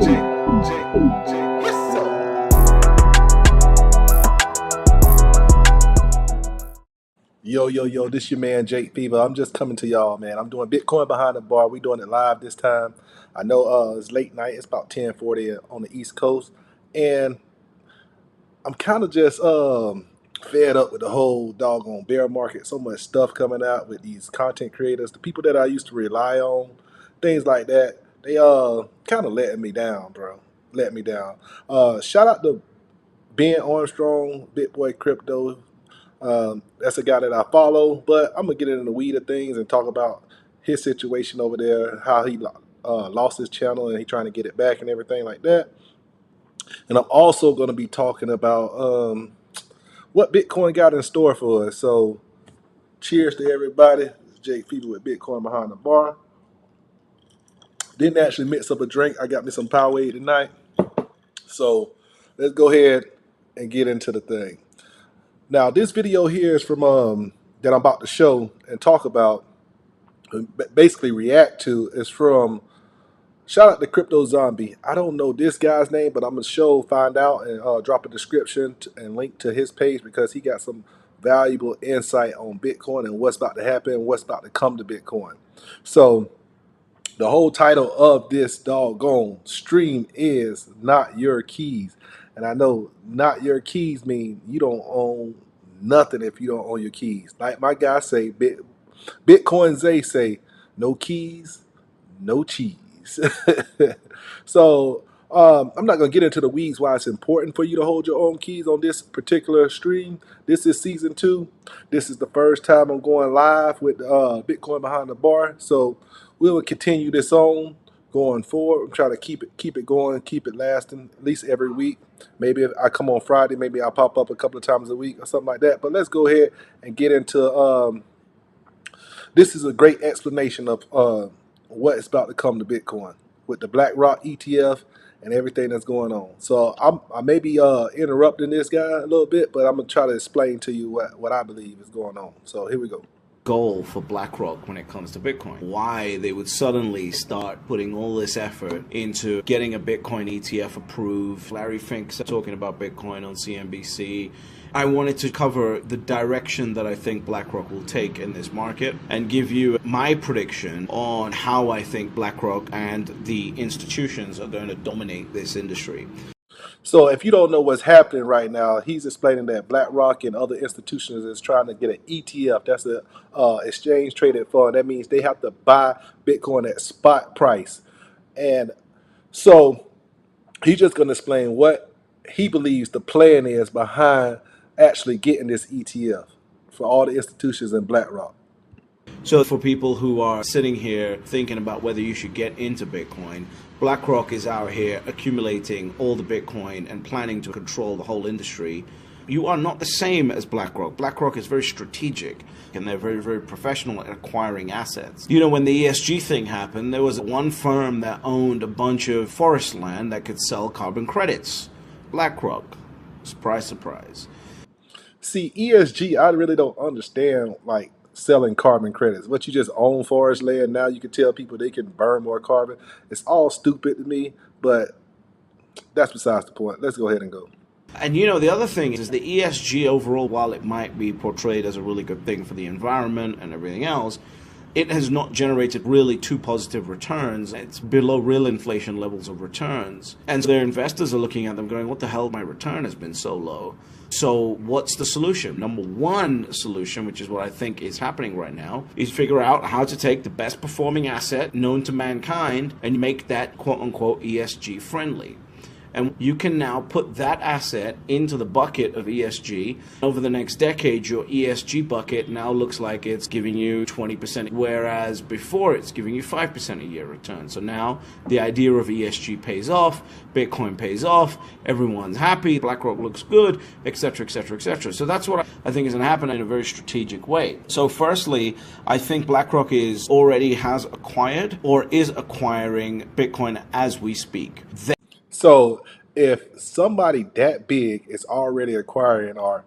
Yes, sir. Yo, this your man Jake Fever. I'm just coming to y'all, man. I'm doing Bitcoin behind the bar. We doing it live this time. I know it's late night. It's about 10:40 on the East Coast, and I'm kind of just fed up with the whole doggone bear market. So much stuff coming out with these content creators, the people that I used to rely on, things like that. They kind of letting me down, bro. Let me down. Shout out to Ben Armstrong, Bitboy Crypto. That's a guy that I follow, but I'm gonna get into the weed of things and talk about his situation over there, how he lost his channel and he trying to get it back and everything like that. And I'm also gonna be talking about what Bitcoin got in store for us. So, cheers to everybody. It's Jake Fever with Bitcoin behind the bar. Didn't actually mix up a drink. I got me some Powerade tonight. So, let's go ahead and get into the thing. Now, this video here is from that I'm about to show and talk about, basically react to, is from, shout out to Crypto Zombie. I don't know this guy's name, but I'm gonna find out, and drop a description and link to his page because he got some valuable insight on Bitcoin and what's about to happen, what's about to come to Bitcoin. So the whole title of this doggone stream is Not Your Keys. And I know not your keys mean you don't own nothing if you don't own your keys. Like my guy say, Bitcoin Zay say, no keys, no cheese. So I'm not going to get into the weeds why it's important for you to hold your own keys on this particular stream. This is season 2. This is the first time I'm going live with Bitcoin behind the bar. So we will continue this on going forward. I'm trying to keep it going, keep it lasting at least every week. Maybe if I come on Friday, maybe I'll pop up a couple of times a week or something like that. But let's go ahead and get into this is a great explanation of what is about to come to Bitcoin with the BlackRock ETF and everything that's going on. So I may be interrupting this guy a little bit, but I'm going to try to explain to you what I believe is going on. So here we go. Goal for BlackRock when it comes to Bitcoin. Why they would suddenly start putting all this effort into getting a Bitcoin ETF approved. Larry Fink's talking about Bitcoin on CNBC. I wanted to cover the direction that I think BlackRock will take in this market and give you my prediction on how I think BlackRock and the institutions are going to dominate this industry. So if you don't know what's happening right now, he's explaining that BlackRock and other institutions is trying to get an ETF. That's a exchange traded fund. That means they have to buy Bitcoin at spot price. And so he's just going to explain what he believes the plan is behind actually getting this ETF for all the institutions in BlackRock. So for people who are sitting here thinking about whether you should get into Bitcoin, BlackRock is out here accumulating all the Bitcoin and planning to control the whole industry. You are not the same as BlackRock. BlackRock is very strategic and they're very, very professional at acquiring assets. You know, when the ESG thing happened, there was one firm that owned a bunch of forest land that could sell carbon credits. BlackRock. Surprise, surprise. See, ESG, I really don't understand, like, selling carbon credits. What, you just own forest land, now you can tell people they can burn more carbon. It's all stupid to me, but that's besides the point. Let's go ahead and go. And you know, the other thing is the ESG overall, while it might be portrayed as a really good thing for the environment and everything else, it has not generated really too positive returns. It's below real inflation levels of returns. And so their investors are looking at them going, what the hell, my return has been so low. So what's the solution? Number one solution, which is what I think is happening right now, is figure out how to take the best performing asset known to mankind and make that quote unquote ESG friendly. And you can now put that asset into the bucket of ESG. Over the next decade, your ESG bucket now looks like it's giving you 20%, whereas before it's giving you 5% a year return. So now the idea of ESG pays off, Bitcoin pays off, everyone's happy, BlackRock looks good, etc., etc., etc. So that's what I think is going to happen in a very strategic way. So firstly, I think BlackRock already has acquired or is acquiring Bitcoin as we speak. So if somebody that big is already acquiring or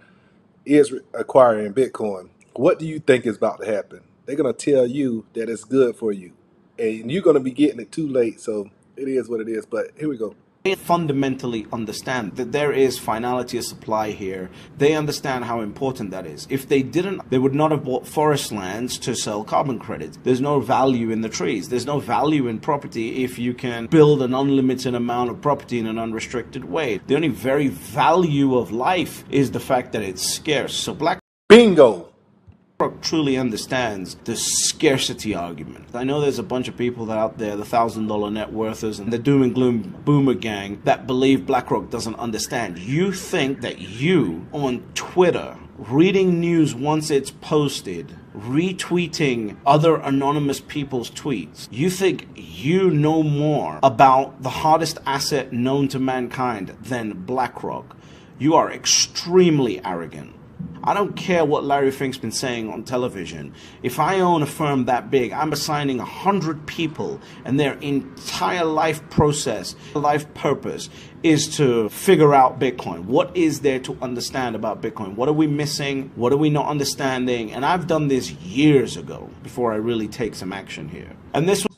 is acquiring Bitcoin, what do you think is about to happen? They're going to tell you that it's good for you, and you're going to be getting it too late. So It is what it is. But here we go. They fundamentally understand that there is finality of supply here. They understand how important that is. If they didn't, they would not have bought forest lands to sell carbon credits. There's no value in the trees. There's no value in property if you can build an unlimited amount of property in an unrestricted way. The only very value of life is the fact that it's scarce. So Bingo. truly understands the scarcity argument. I know there's a bunch of people that out there, the $1,000 net worthers and the doom and gloom boomer gang, that believe BlackRock doesn't understand. You think that you, on Twitter, reading news once it's posted, retweeting other anonymous people's tweets, you think you know more about the hardest asset known to mankind than BlackRock. You are extremely arrogant. I don't care what Larry Fink's been saying on television. If I own a firm that big, I'm assigning 100 people and their entire life process, life purpose is to figure out Bitcoin. What is there to understand about Bitcoin? What are we missing? What are we not understanding? And I've done this years ago before I really take some action here. And this was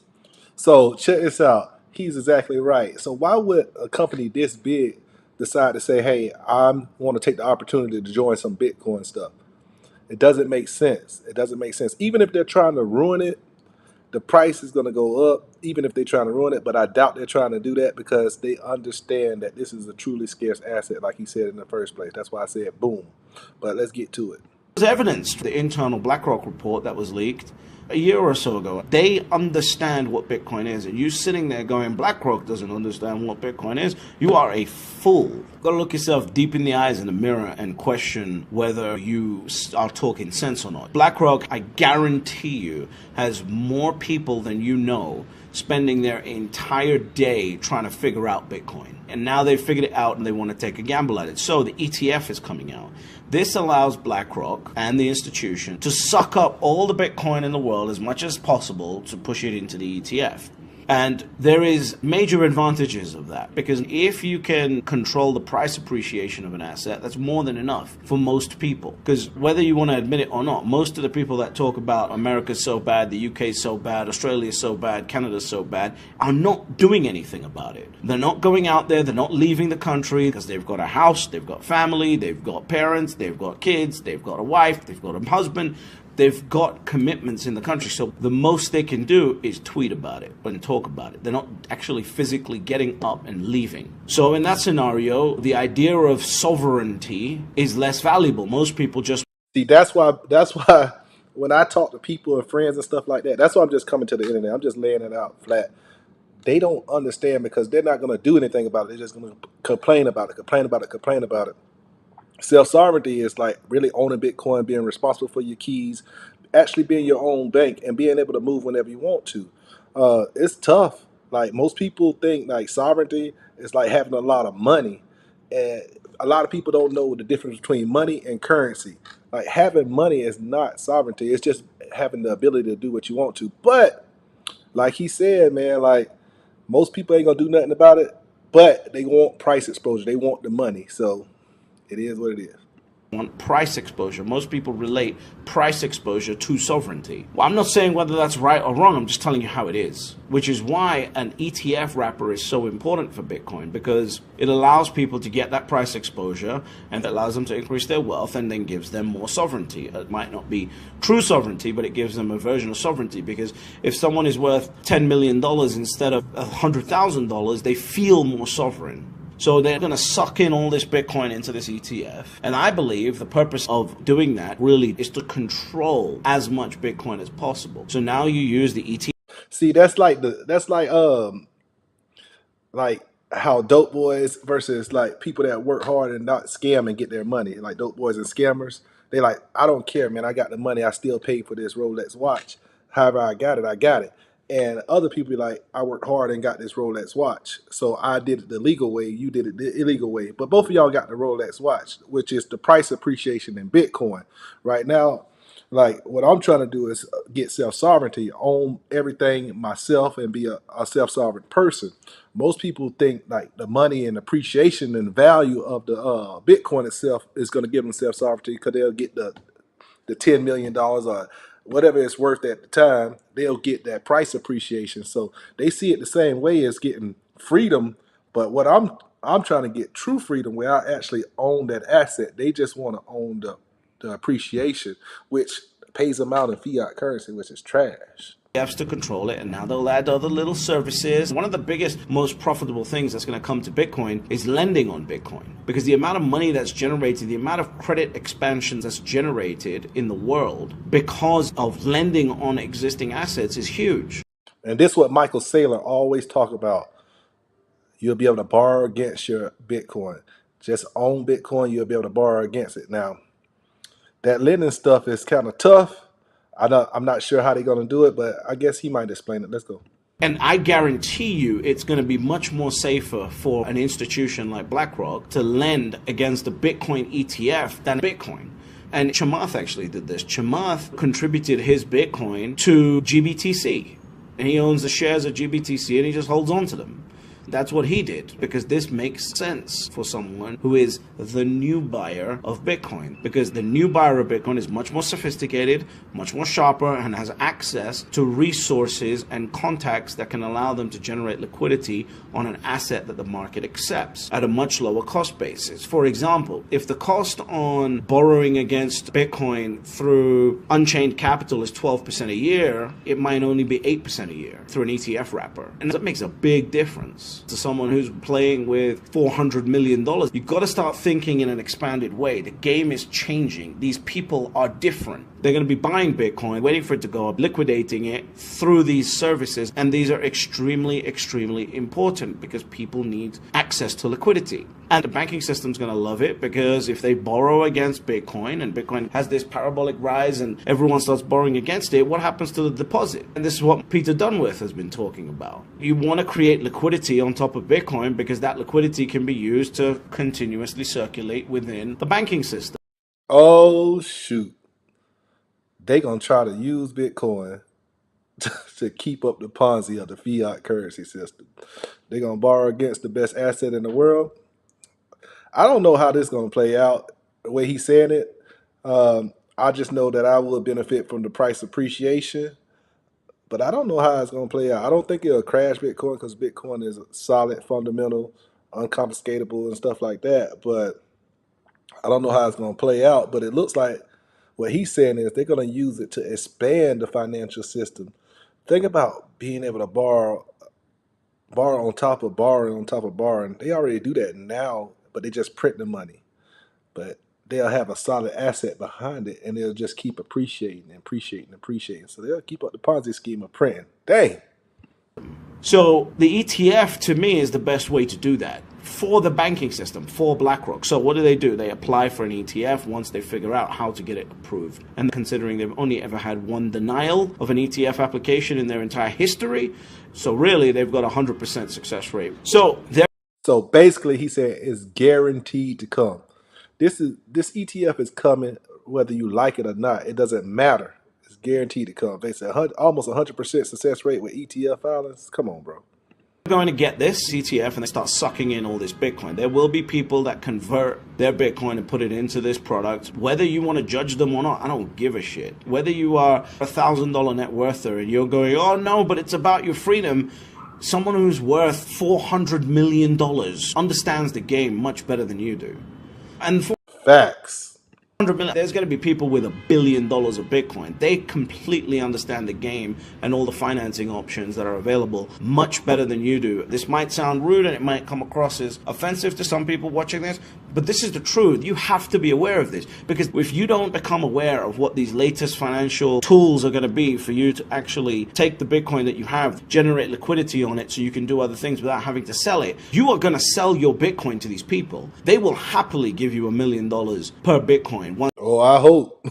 So check this out. He's exactly right. So why would a company this big decide to say, hey, I want to take the opportunity to join some Bitcoin stuff? It doesn't make sense. It doesn't make sense. Even if they're trying to ruin it, the price is going to go up, even if they're trying to ruin it. But I doubt they're trying to do that because they understand that this is a truly scarce asset, like he said in the first place. That's why I said boom. But let's get to it. evidenced the internal BlackRock report that was leaked a year or so ago. They understand what Bitcoin is, and you sitting there going, BlackRock doesn't understand what Bitcoin is, you are a fool. You've got to look yourself deep in the eyes in the mirror and question whether you are talking sense or not. BlackRock, I guarantee you, has more people than you know spending their entire day trying to figure out Bitcoin. And now they've figured it out and they want to take a gamble at it. So the ETF is coming out. This allows BlackRock and the institution to suck up all the Bitcoin in the world as much as possible to push it into the ETF. And there is major advantages of that, because if you can control the price appreciation of an asset, that's more than enough for most people. Because whether you want to admit it or not, most of the people that talk about America's so bad, the UK's so bad, Australia's so bad, Canada's so bad, are not doing anything about it. They're not going out there, they're not leaving the country because they've got a house, they've got family, they've got parents, they've got kids, they've got a wife, they've got a husband. They've got commitments in the country, so the most they can do is tweet about it and talk about it. They're not actually physically getting up and leaving. So in that scenario, the idea of sovereignty is less valuable. Most people just... See, that's why when I talk to people and friends and stuff like that, that's why I'm just coming to the internet. I'm just laying it out flat. They don't understand because they're not going to do anything about it. They're just going to complain about it, complain about it, complain about it. Self-sovereignty is like really owning Bitcoin, being responsible for your keys, actually being your own bank, and being able to move whenever you want to. It's tough. Like most people think like sovereignty is like having a lot of money, and a lot of people don't know the difference between money and currency. Like having money is not sovereignty. It's just having the ability to do what you want to. But like he said, man, like most people ain't gonna do nothing about it, but they want price exposure. They want the money. So it is what it is. Want price exposure. Most people relate price exposure to sovereignty. Well, I'm not saying whether that's right or wrong, I'm just telling you how it is, which is why an ETF wrapper is so important for Bitcoin, because it allows people to get that price exposure and it allows them to increase their wealth and then gives them more sovereignty. It might not be true sovereignty, but it gives them a version of sovereignty, because if someone is worth $10 million instead of $100,000, they feel more sovereign. So they're going to suck in all this Bitcoin into this ETF. And I believe the purpose of doing that really is to control as much Bitcoin as possible. So now you use the ETF. See, that's like how dope boys versus like people that work hard and not scam and get their money. Like dope boys and scammers. They like, I don't care, man. I got the money. I still paid for this Rolex watch. However I got it, I got it. And other people be like, I worked hard and got this Rolex watch. So I did it the legal way, you did it the illegal way. But both of y'all got the Rolex watch, which is the price appreciation in Bitcoin. Right now, like what I'm trying to do is get self-sovereignty, own everything myself and be a self-sovereign person. Most people think like the money and appreciation and value of the Bitcoin itself is going to give them self-sovereignty because they'll get the $10 million or whatever it's worth at the time, they'll get that price appreciation. So they see it the same way as getting freedom. But what I'm trying to get true freedom where I actually own that asset. They just want to own the appreciation, which pays them out in fiat currency, which is trash. ETFs to control it, and now they'll add other little services. One of the biggest, most profitable things that's going to come to Bitcoin is lending on Bitcoin, because the amount of money that's generated, the amount of credit expansions that's generated in the world because of lending on existing assets is huge. And this is what Michael Saylor always talk about. You'll be able to borrow against your Bitcoin. Just own Bitcoin, you'll be able to borrow against it. Now, that lending stuff is kind of tough. I'm not sure how they're going to do it, but I guess he might explain it. Let's go. And I guarantee you it's going to be much more safer for an institution like BlackRock to lend against a Bitcoin ETF than Bitcoin. And Chamath actually did this. Chamath contributed his Bitcoin to GBTC. And he owns the shares of GBTC and he just holds on to them. That's what he did, because this makes sense for someone who is the new buyer of Bitcoin, because the new buyer of Bitcoin is much more sophisticated, much more sharper, and has access to resources and contacts that can allow them to generate liquidity on an asset that the market accepts at a much lower cost basis. For example, if the cost on borrowing against Bitcoin through Unchained Capital is 12% a year, it might only be 8% a year through an ETF wrapper. And that makes a big difference. To someone who's playing with $400 million, you've got to start thinking in an expanded way. The game is changing. These people are different. They're going to be buying Bitcoin, waiting for it to go up, liquidating it through these services. And these are extremely, extremely important because people need access to liquidity. And the banking system's going to love it, because if they borrow against Bitcoin and Bitcoin has this parabolic rise and everyone starts borrowing against it, what happens to the deposit? And this is what Peter Dunworth has been talking about. You want to create liquidity on top of Bitcoin because that liquidity can be used to continuously circulate within the banking system. Oh, shoot. They going to try to use Bitcoin to keep up the Ponzi of the fiat currency system. They're going to borrow against the best asset in the world. I don't know how this is going to play out, the way he's saying it. I just know that I will benefit from the price appreciation, but I don't know how it's going to play out. I don't think it'll crash Bitcoin because Bitcoin is a solid, fundamental, unconfiscatable and stuff like that, but I don't know how it's going to play out. But it looks like what he's saying is they're going to use it to expand the financial system. Think about being able to borrow on top of borrowing on top of borrowing. They already do that now, but they just print the money. But they'll have a solid asset behind it, and they'll just keep appreciating and appreciating and appreciating. So they'll keep up the Ponzi scheme of printing. Dang. So the ETF, to me, is the best way to do that for the banking system, for BlackRock. So what do? They apply for an ETF once they figure out how to get it approved. And considering they've only ever had one denial of an ETF application in their entire history, so really they've got a 100% success rate. So basically he said it's guaranteed to come. This ETF is coming whether you like it or not. It doesn't matter. It's guaranteed to come. They said almost 100% success rate with ETF filings. Come on, bro. Going to get this ETF and they start sucking in all this Bitcoin. There will be people that convert their Bitcoin and put it into this product. Whether you want to judge them or not, I don't give a shit. Whether you are $1,000 net worther and you're going, oh no, but it's about your freedom. Someone who's worth $400 million understands the game much better than you do. And for facts. There's going to be people with $1 billion of Bitcoin. They completely understand the game and all the financing options that are available much better than you do. This might sound rude and it might come across as offensive to some people watching this, but this is the truth. You have to be aware of this, because if you don't become aware of what these latest financial tools are going to be for you to actually take the Bitcoin that you have, generate liquidity on it so you can do other things without having to sell it, you are going to sell your Bitcoin to these people. They will happily give you $1 million per Bitcoin. Oh, I hope.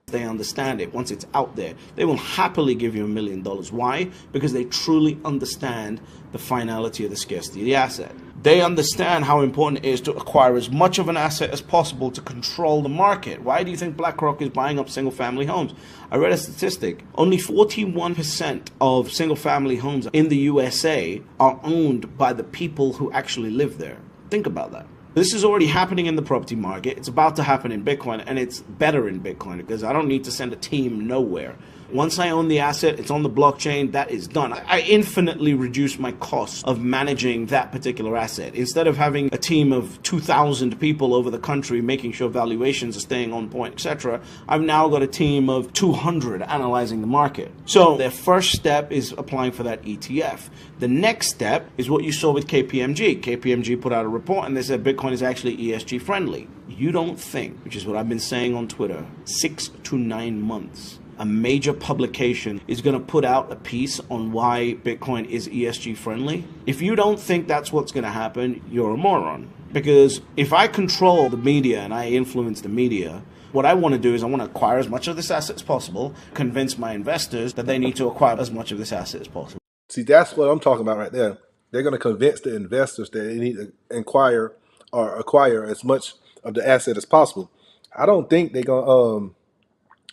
They understand it. Once it's out there, they will happily give you $1 million. Why? Because they truly understand the finality of the scarcity of the asset. They understand how important it is to acquire as much of an asset as possible to control the market. Why do you think BlackRock is buying up single-family homes? I read a statistic. Only 41% of single-family homes in the USA are owned by the people who actually live there. Think about that. This is already happening in the property market. It's about to happen in Bitcoin, and it's better in Bitcoin because I don't need to send a team nowhere. Once I own the asset, it's on the blockchain, that is done. I infinitely reduce my costs of managing that particular asset. Instead of having a team of 2,000 people over the country making sure valuations are staying on point, etc., I've now got a team of 200 analyzing the market. So their first step is applying for that ETF. The next step is what you saw with KPMG. KPMG put out a report and they said Bitcoin is actually ESG friendly. You don't think, which is what I've been saying on Twitter, 6 to 9 months, a major publication is going to put out a piece on why Bitcoin is ESG friendly? If you don't think that's what's going to happen, you're a moron. Because if I control the media and I influence the media, what I want to do is I want to acquire as much of this asset as possible, convince my investors that they need to acquire as much of this asset as possible. See, that's what I'm talking about right there. They're going to convince the investors that they need to acquire as much of the asset as possible. I don't think they're going to...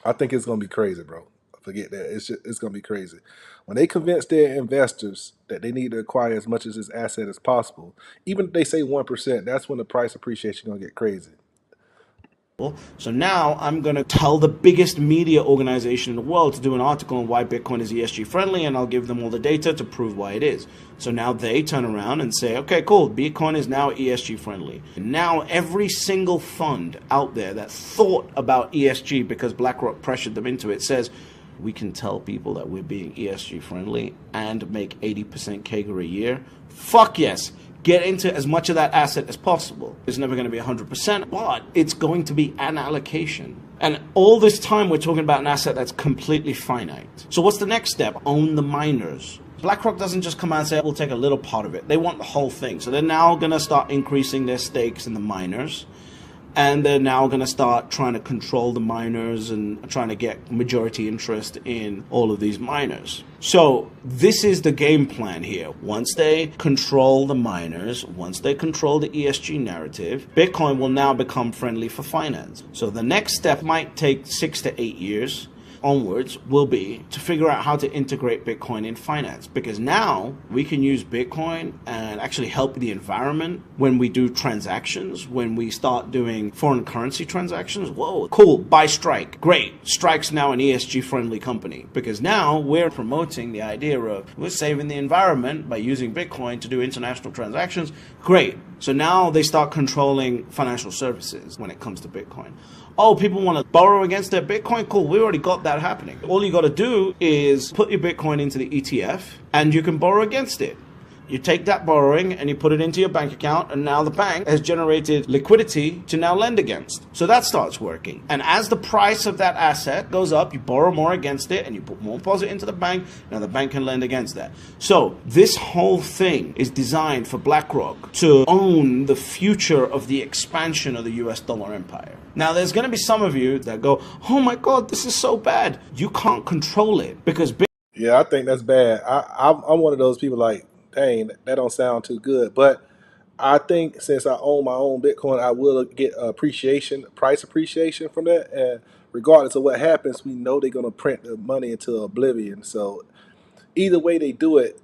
I think it's going to be crazy, bro. Forget that. It's going to be crazy. When they convince their investors that they need to acquire as much of this asset as possible, even if they say 1%, that's when the price appreciation is going to get crazy. So now I'm going to tell the biggest media organization in the world to do an article on why Bitcoin is ESG friendly, and I'll give them all the data to prove why it is. So now they turn around and say, okay, cool, Bitcoin is now ESG friendly. And now every single fund out there that thought about ESG because BlackRock pressured them into it says, we can tell people that we're being ESG friendly and make 80% CAGR a year. Fuck yes. Get into as much of that asset as possible. It's never going to be 100%, but it's going to be an allocation. And all this time we're talking about an asset that's completely finite. So what's the next step? Own the miners. BlackRock doesn't just come out and say, we'll take a little part of it. They want the whole thing. So they're now going to start increasing their stakes in the miners. And they're now going to start trying to control the miners and trying to get majority interest in all of these miners. So this is the game plan here. Once they control the miners, once they control the ESG narrative, Bitcoin will now become friendly for finance. So the next step might take 6 to 8 years onwards will be to figure out how to integrate Bitcoin in finance, because now we can use Bitcoin and actually help the environment when we do transactions, when we start doing foreign currency transactions. Whoa, cool, buy Strike. Great, Strike's now an ESG friendly company because now we're promoting the idea of we're saving the environment by using Bitcoin to do international transactions. Great. So now they start controlling financial services when it comes to Bitcoin. Oh, people want to borrow against their Bitcoin? Cool, we already got that happening. All you got to do is put your Bitcoin into the ETF and you can borrow against it. You take that borrowing and you put it into your bank account, and now the bank has generated liquidity to now lend against. So that starts working. And as the price of that asset goes up, you borrow more against it and you put more deposit into the bank. Now the bank can lend against that. So this whole thing is designed for BlackRock to own the future of the expansion of the US dollar empire. Now there's going to be some of you that go, oh my God, this is so bad. You can't control it because... Yeah, I think that's bad. I'm one of those people like, dang, that don't sound too good. But I think since I own my own Bitcoin, I will get price appreciation from that. And regardless of what happens, we know they're going to print the money into oblivion. So either way they do it,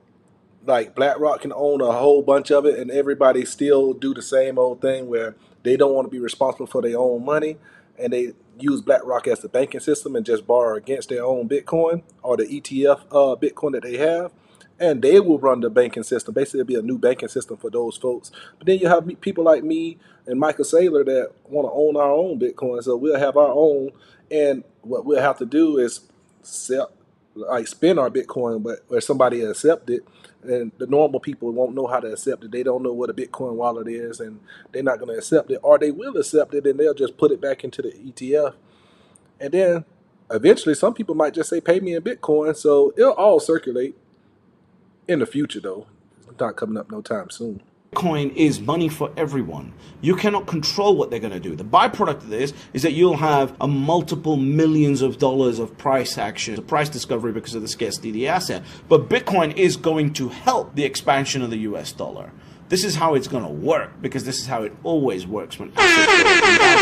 like BlackRock can own a whole bunch of it and everybody still do the same old thing where they don't want to be responsible for their own money and they use BlackRock as the banking system and just borrow against their own Bitcoin or the ETF Bitcoin that they have. And they will run the banking system. Basically, it'll be a new banking system for those folks. But then you have people like me and Michael Saylor that want to own our own Bitcoin. So we'll have our own. And what we'll have to do is spend our Bitcoin, but where somebody accept it. And the normal people won't know how to accept it. They don't know what a Bitcoin wallet is, and they're not going to accept it. Or they will accept it, and they'll just put it back into the ETF. And then eventually, some people might just say, pay me in Bitcoin. So it'll all circulate. In the future, though, it's not coming up no time soon. Bitcoin is money for everyone. You cannot control what they're going to do. The byproduct of this is that you'll have a multiple millions of dollars of price action, price discovery because of the scarcity of the asset. But Bitcoin is going to help the expansion of the US dollar. This is how it's going to work because this is how it always works when assets go up and down.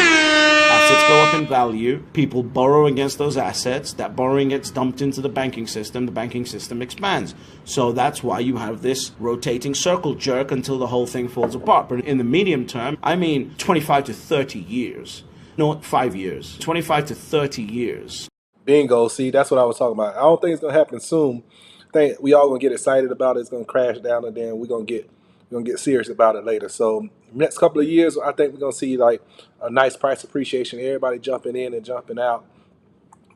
assets go up in value, people borrow against those assets, that borrowing gets dumped into the banking system expands. So that's why you have this rotating circle jerk until the whole thing falls apart. But in the medium term, I mean 25 to 30 years, not 5 years, 25 to 30 years. Bingo. See, that's what I was talking about. I don't think it's gonna happen soon. I think we all gonna get excited about it. It's gonna crash down, and then we're gonna get serious about it later. So next couple of years, I think we're gonna see like a nice price appreciation. Everybody jumping in and jumping out.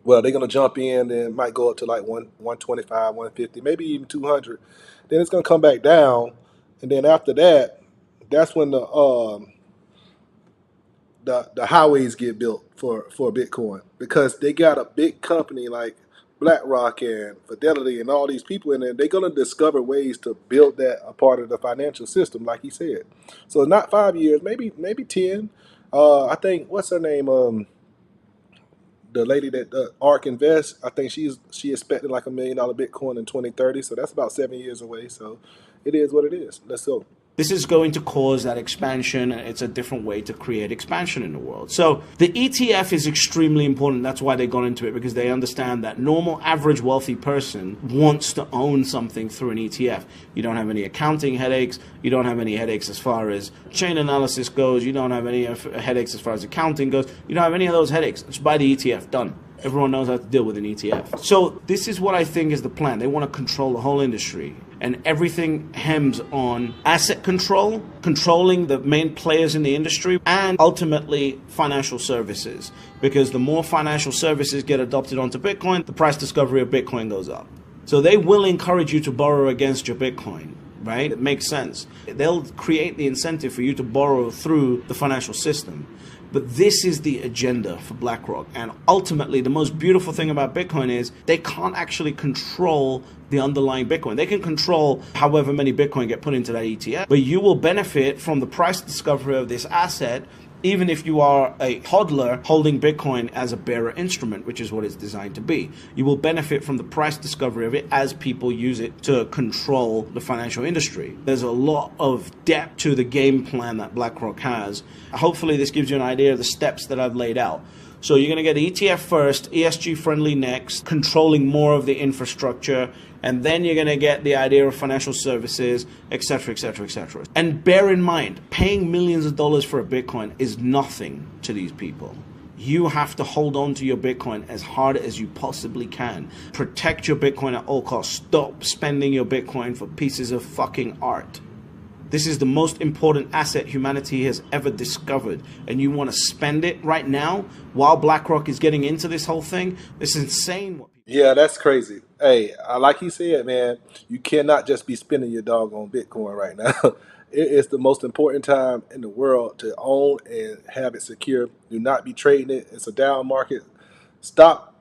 Well, they're gonna jump in and it might go up to like 125, 150, maybe even 200. Then it's gonna come back down, and then after that, that's when the highways get built for Bitcoin, because they got a big company like BlackRock and Fidelity and all these people in there. They're gonna discover ways to build that a part of the financial system, like he said. So not 5 years, maybe 10. I think what's her name? The lady that ARK Invest, I think she expected like $1 million Bitcoin in 2030. So that's about 7 years away. So it is what it is. Let's go. This is going to cause that expansion, and it's a different way to create expansion in the world. So the ETF is extremely important. That's why they got into it, because they understand that normal, average, wealthy person wants to own something through an ETF. You don't have any accounting headaches. You don't have any headaches as far as chain analysis goes. You don't have any headaches as far as accounting goes. You don't have any of those headaches. Just buy the ETF. Done. Everyone knows how to deal with an ETF. So this is what I think is the plan. They want to control the whole industry. And everything hems on asset control, controlling the main players in the industry, and ultimately financial services. Because the more financial services get adopted onto Bitcoin, the price discovery of Bitcoin goes up. So they will encourage you to borrow against your Bitcoin, right? It makes sense. They'll create the incentive for you to borrow through the financial system. But this is the agenda for BlackRock. And ultimately, the most beautiful thing about Bitcoin is they can't actually control the underlying Bitcoin. They can control however many Bitcoin get put into that ETF, but you will benefit from the price discovery of this asset, even if you are a hodler holding Bitcoin as a bearer instrument, which is what it's designed to be. You will benefit from the price discovery of it as people use it to control the financial industry. There's a lot of depth to the game plan that BlackRock has. Hopefully this gives you an idea of the steps that I've laid out. So you're going to get the ETF first, ESG friendly next, controlling more of the infrastructure, and then you're going to get the idea of financial services, etc., etc., etc. And bear in mind, paying millions of dollars for a Bitcoin is nothing to these people. You have to hold on to your Bitcoin as hard as you possibly can. Protect your Bitcoin at all costs. Stop spending your Bitcoin for pieces of fucking art. This is the most important asset humanity has ever discovered, and you want to spend it right now while BlackRock is getting into this whole thing? This is insane. Yeah, that's crazy. Hey, like he said, man, you cannot just be spending your doggone Bitcoin right now. It is the most important time in the world to own and have it secure. Do not be trading it. It's a down market. Stop.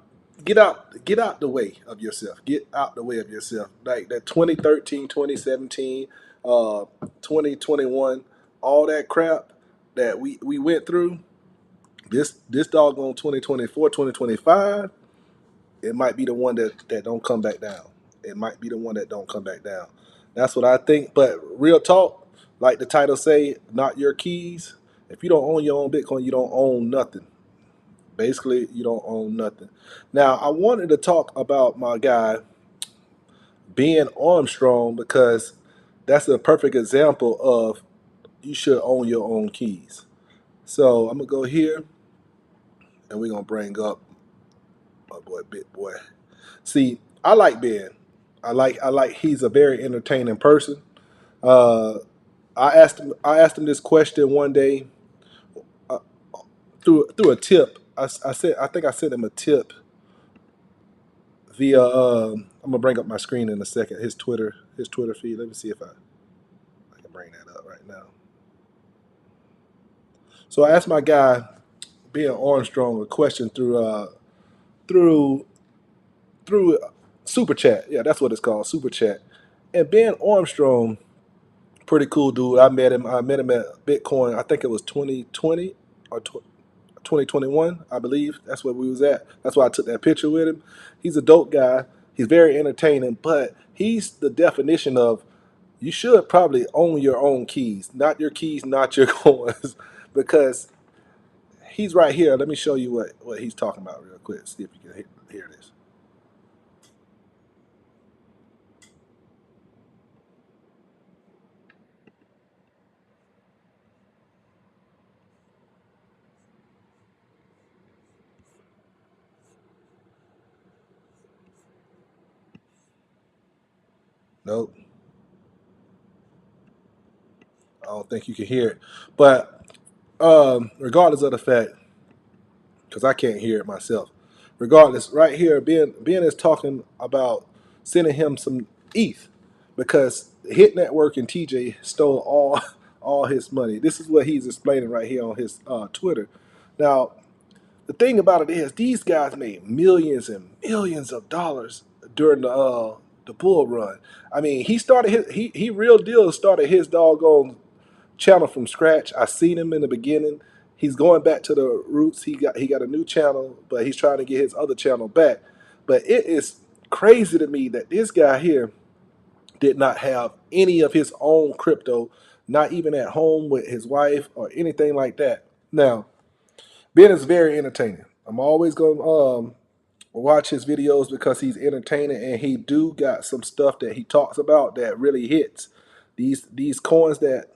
Get out the way of yourself. Get out the way of yourself. Like that 2013, 2017, 2021, all that crap that we went through. This doggone 2024, 2025. It might be the one that don't come back down. It might be the one that don't come back down. That's what I think. But real talk, like the title say, not your keys. If you don't own your own Bitcoin, you don't own nothing. Basically, you don't own nothing. Now, I wanted to talk about my guy, Ben Armstrong, because that's a perfect example of you should own your own keys. So I'm going to go here, and we're going to bring up my boy Bitboy. See, I like Ben. I like he's a very entertaining person. Uh, I asked him this question one day uh, through a tip. I think I sent him a tip via. I'm gonna bring up my screen in a second. His Twitter feed. Let me see if I can bring that up right now. So I asked my guy Ben Armstrong a question through Super Chat. Yeah, that's what it's called, Super Chat. And Ben Armstrong, pretty cool dude. I met him at Bitcoin. I think it was 2020 or 2021, I believe. That's where we was at. That's why I took that picture with him. He's a dope guy. He's very entertaining, but he's the definition of you should probably own your own keys, not your coins, because he's right here. Let me show you what he's talking about real quick. See if you can hear this. Nope, I don't think you can hear it. But regardless of the fact, because I can't hear it myself. Regardless, right here, Ben is talking about sending him some ETH because HitNetwork and TJ stole all his money. This is what he's explaining right here on his Twitter. Now, the thing about it is, these guys made millions and millions of dollars during the bull run. I mean, he started he real deal started his doggone channel from scratch. I seen him in the beginning. He's going back to the roots. He got a new channel, but he's trying to get his other channel back. But it is crazy to me that this guy here did not have any of his own crypto, not even at home with his wife or anything like that. Now, Ben is very entertaining. I'm always gonna watch his videos because he's entertaining and he do got some stuff that he talks about that really hits. These coins that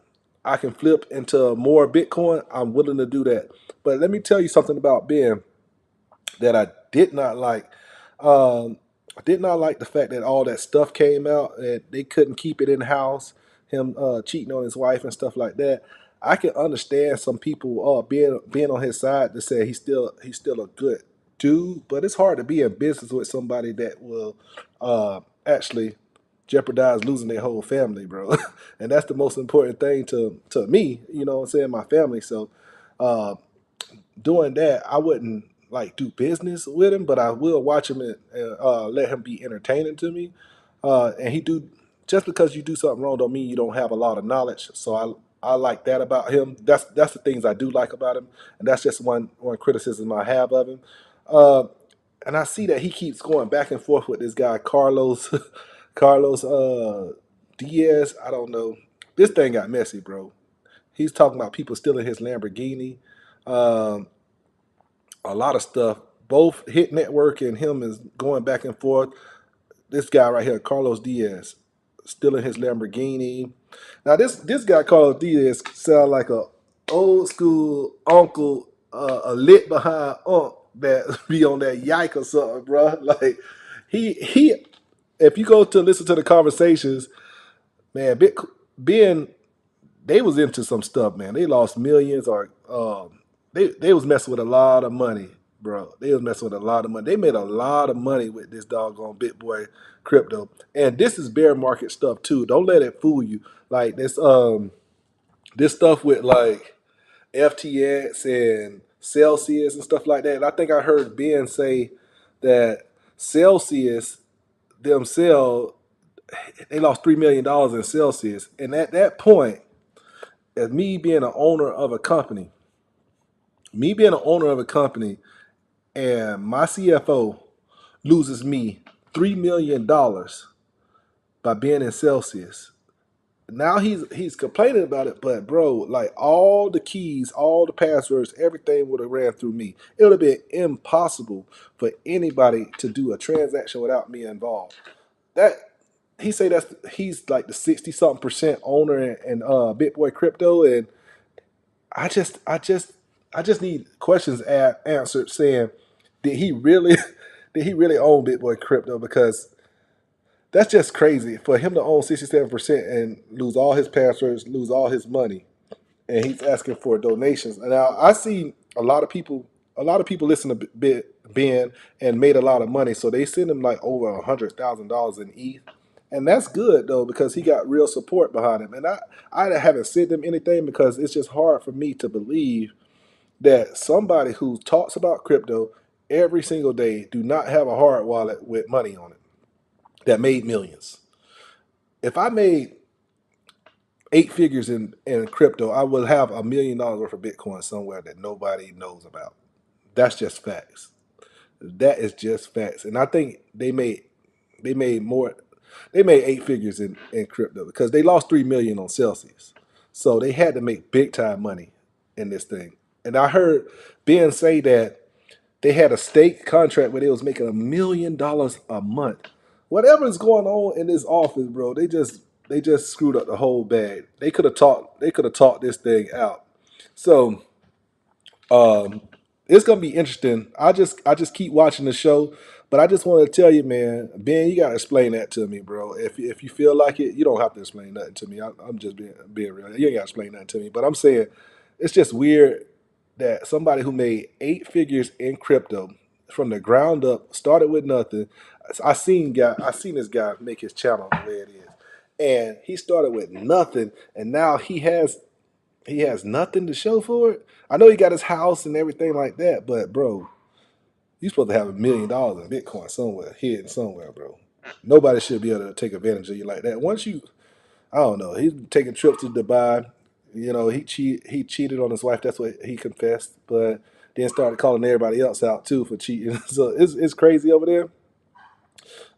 I can flip into more Bitcoin, I'm willing to do that. But let me tell you something about Ben that I did not like. I did not like the fact that all that stuff came out and they couldn't keep it in house. Him cheating on his wife and stuff like that. I can understand some people being on his side to say he's still a good dude, but it's hard to be in business with somebody that will actually jeopardize losing their whole family, bro. And that's the most important thing to me. You know what I'm saying? My family. So uh, doing that, I wouldn't like do business with him, but I will watch him and let him be entertaining to me. And he do just because you do something wrong don't mean you don't have a lot of knowledge. So I like that about him. That's the things I do like about him, and that's just one criticism I have of him. Uh, and I see that he keeps going back and forth with this guy Carlos Carlos Diaz. I don't know. This thing got messy, bro. He's talking about people stealing his Lamborghini. Um, a lot of stuff. Both Hit Network and him is going back and forth. This guy right here, Carlos Diaz, stealing his Lamborghini. Now this guy Carlos Diaz sound like a old school uncle, a lit behind unc that be on that yike or something, bro. Like he, if you go to listen to the conversations, man, Ben they was into some stuff, man. They lost millions, or they was messing with a lot of money, bro. They was messing with a lot of money. They made a lot of money with this doggone Bitboy crypto, and this is bear market stuff too. Don't let it fool you. Like this stuff with like FTX and Celsius and stuff like that. And I think I heard Ben say that Celsius themselves they lost $3 million in Celsius, and at that point as me being an owner of a company, and my CFO loses me $3 million by being in Celsius. Now he's complaining about it, but bro, like all the keys, all the passwords, everything would have ran through me. It would have been impossible for anybody to do a transaction without me involved. That he say that's he's like the 60 something% owner in Bitboy crypto, and I just, I just, I just need questions answered. Saying, did he really, did he really own Bitboy crypto? Because that's just crazy for him to own 67% and lose all his passwords, lose all his money, and he's asking for donations. And now I see a lot of people listen to Ben and made a lot of money, so they send him like over $100,000 in ETH. And that's good though because he got real support behind him. And I haven't sent him anything because it's just hard for me to believe that somebody who talks about crypto every single day do not have a hard wallet with money on it that made millions. If I made 8 figures in crypto, I will have $1 million worth of Bitcoin somewhere that nobody knows about. That's just facts. That is just facts. And I think they made more they made 8 figures in crypto because they lost 3 million on Celsius. So they had to make big time money in this thing. And I heard Ben say that they had a state contract where they was making $1 million a month. Whatever's going on in this office, bro, they just screwed up the whole bag. They could have talked this thing out. So um, it's gonna be interesting. I just keep watching the show, but I just want to tell you, man, Ben, you gotta explain that to me, bro. If you feel like it, you don't have to explain nothing to me. I'm just being real. You ain't gotta explain nothing to me. But I'm saying it's just weird that somebody who made 8 figures in crypto from the ground up, started with nothing. I seen this guy make his channel the way it is, and he started with nothing, and now he has nothing to show for it. I know he got his house and everything like that, but bro, you supposed to have $1 million in Bitcoin somewhere, hidden somewhere, bro. Nobody should be able to take advantage of you like that. Once you, I don't know, he's taking trips to Dubai. He cheated on his wife. That's what he confessed, but then started calling everybody else out too for cheating. So it's crazy over there.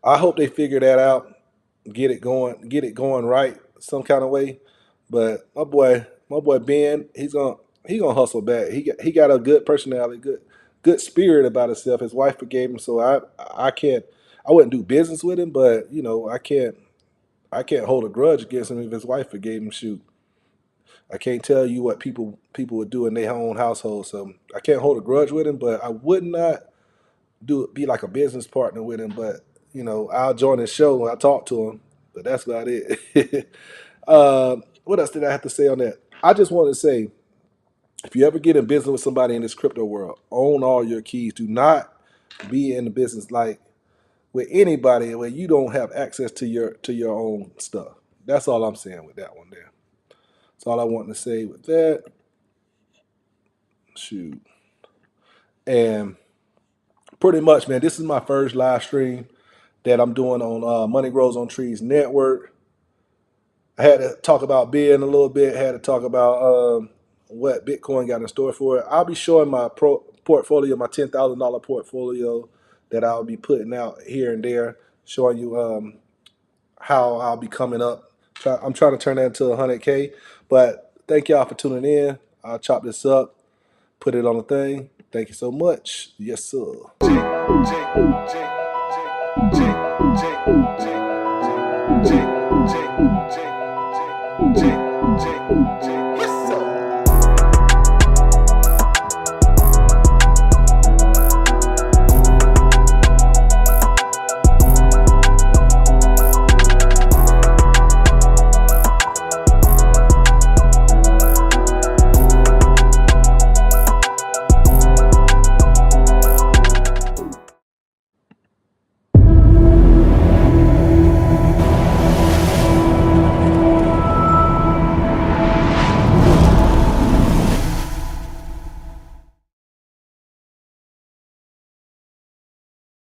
I hope they figure that out, get it going right some kind of way. But my boy Ben, he gonna hustle back. He got a good personality, good spirit about himself. His wife forgave him, so I wouldn't do business with him, but I can't hold a grudge against him if his wife forgave him. Shoot, I can't tell you what people would do in their own household, so I can't hold a grudge with him. But I would not be like a business partner with him. But I'll join his show when I talk to him. But that's about it. What else did I have to say on that? I just want to say, if you ever get in business with somebody in this crypto world, own all your keys. Do not be in the business like with anybody where you don't have access to your own stuff. That's all I'm saying with that one there. That's all I want to say with that. Shoot. And pretty much, man, this is my first live stream that I'm doing on Money Grows on Trees Network. I had to talk about being a little bit, had to talk about what Bitcoin got in store for it. I'll be showing my portfolio, my $10,000 portfolio that I'll be putting out here and there, showing you how I'll be coming up. I'm trying to turn that into 100K. But thank y'all for tuning in. I'll chop this up, put it on the thing. Thank you so much. Yes, sir.